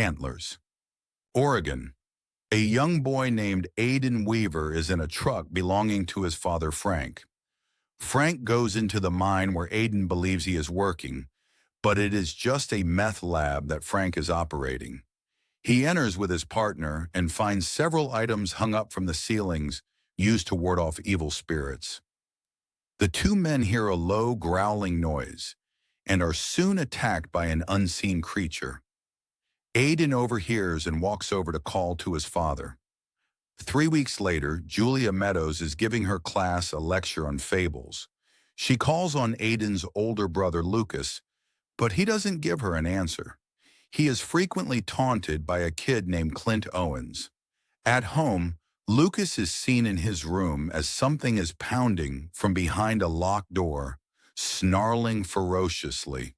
Antlers, Oregon. A young boy named Aiden Weaver is in a truck belonging to his father Frank. Frank goes into the mine where Aiden believes he is working, but it is just a meth lab that Frank is operating. He enters with his partner and finds several items hung up from the ceilings used to ward off evil spirits. The two men hear a low growling noise and are soon attacked by an unseen creature. Aiden overhears and walks over to call to his father. 3 weeks later, Julia Meadows is giving her class a lecture on fables. She calls on Aiden's older brother Lucas, but he doesn't give her an answer. He is frequently taunted by a kid named Clint Owens. At home, Lucas is seen in his room as something is pounding from behind a locked door, snarling ferociously.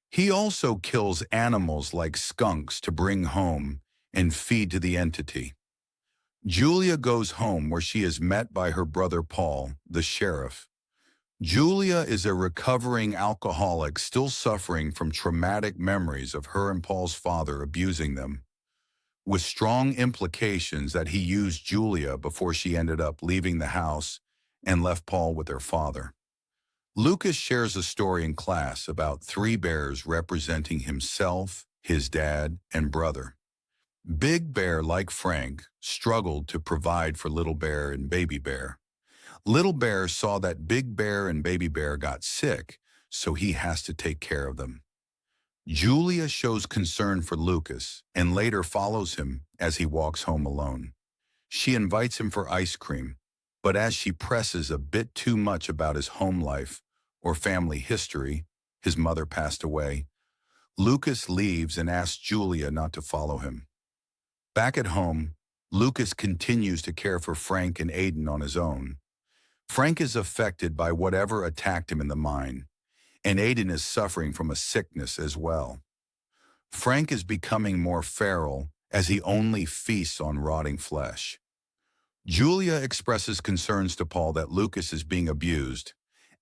He also kills animals like skunks to bring home and feed to the entity. Julia goes home where she is met by her brother Paul, the sheriff. Julia is a recovering alcoholic still suffering from traumatic memories of her and Paul's father abusing them, with strong implications that he used Julia before she ended up leaving the house and left Paul with their father. Lucas shares a story in class about three bears representing himself, his dad, and brother. Big Bear, like Frank, struggled to provide for Little Bear and Baby Bear. Little Bear saw that Big Bear and Baby Bear got sick, so he has to take care of them. Julia shows concern for Lucas and later follows him as he walks home alone. She invites him for ice cream, but as she presses a bit too much about his home life or family history, his mother passed away, Lucas leaves and asks Julia not to follow him. Back at home, Lucas continues to care for Frank and Aiden on his own. Frank is affected by whatever attacked him in the mine, and Aiden is suffering from a sickness as well. Frank is becoming more feral as he only feasts on rotting flesh. Julia expresses concerns to Paul that Lucas is being abused,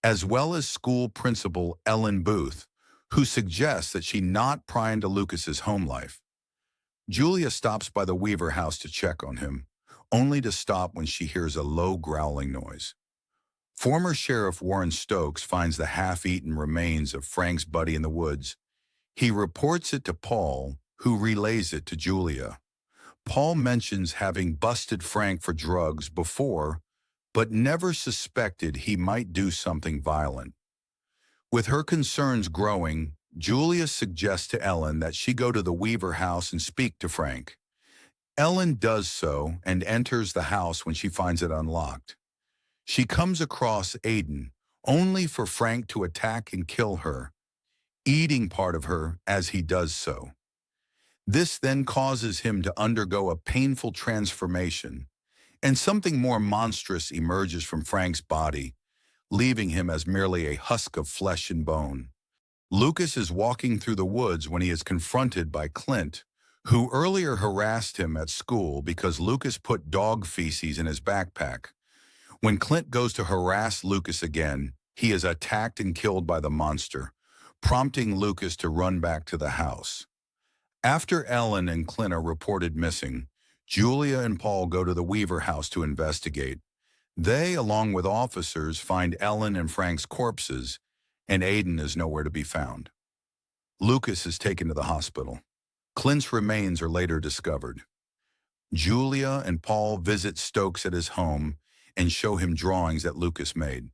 as well as school principal Ellen Booth, who suggests that she not pry into Lucas's home life. Julia stops by the Weaver house to check on him, only to stop when she hears a low growling noise. Former Sheriff Warren Stokes finds the half-eaten remains of Frank's buddy in the woods. He reports it to Paul, who relays it to Julia. Paul mentions having busted Frank for drugs before, but never suspected he might do something violent. With her concerns growing, Julia suggests to Ellen that she go to the Weaver house and speak to Frank. Ellen does so and enters the house when she finds it unlocked. She comes across Aiden, only for Frank to attack and kill her, eating part of her as he does so. This then causes him to undergo a painful transformation, and something more monstrous emerges from Frank's body, leaving him as merely a husk of flesh and bone. Lucas is walking through the woods when he is confronted by Clint, who earlier harassed him at school because Lucas put dog feces in his backpack. When Clint goes to harass Lucas again, he is attacked and killed by the monster, prompting Lucas to run back to the house. After Ellen and Clint are reported missing, Julia and Paul go to the Weaver house to investigate. They, along with officers, find Ellen and Frank's corpses, and Aiden is nowhere to be found. Lucas is taken to the hospital. Clint's remains are later discovered. Julia and Paul visit Stokes at his home and show him drawings that Lucas made.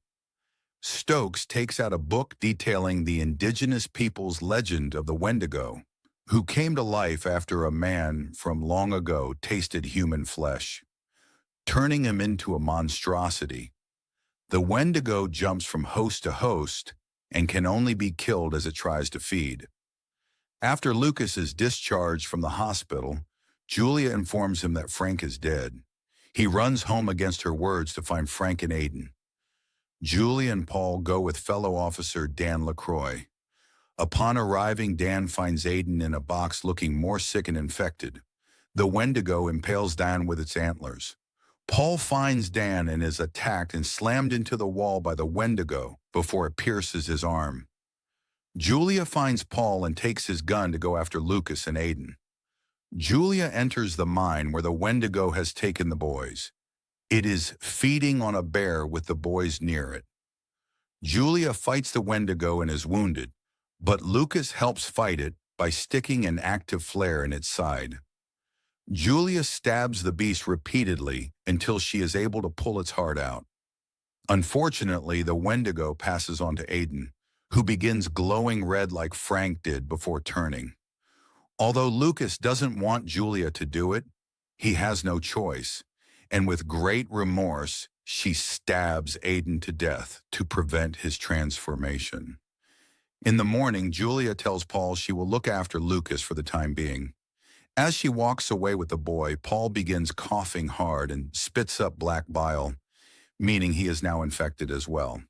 Stokes takes out a book detailing the indigenous people's legend of the Wendigo, who came to life after a man from long ago tasted human flesh, turning him into a monstrosity. The Wendigo jumps from host to host and can only be killed as it tries to feed. After Lucas is discharged from the hospital, Julia informs him that Frank is dead. He runs home against her words to find Frank and Aiden. Julia and Paul go with fellow officer Dan LaCroix. Upon arriving, Dan finds Aiden in a box looking more sick and infected. The Wendigo impales Dan with its antlers. Paul finds Dan and is attacked and slammed into the wall by the Wendigo before it pierces his arm. Julia finds Paul and takes his gun to go after Lucas and Aiden. Julia enters the mine where the Wendigo has taken the boys. It is feeding on a bear with the boys near it. Julia fights the Wendigo and is wounded, but Lucas helps fight it by sticking an active flare in its side. Julia stabs the beast repeatedly until she is able to pull its heart out. Unfortunately, the Wendigo passes on to Aiden, who begins glowing red like Frank did before turning. Although Lucas doesn't want Julia to do it, he has no choice, and with great remorse, she stabs Aiden to death to prevent his transformation. In the morning, Julia tells Paul she will look after Lucas for the time being. As she walks away with the boy, Paul begins coughing hard and spits up black bile, meaning he is now infected as well.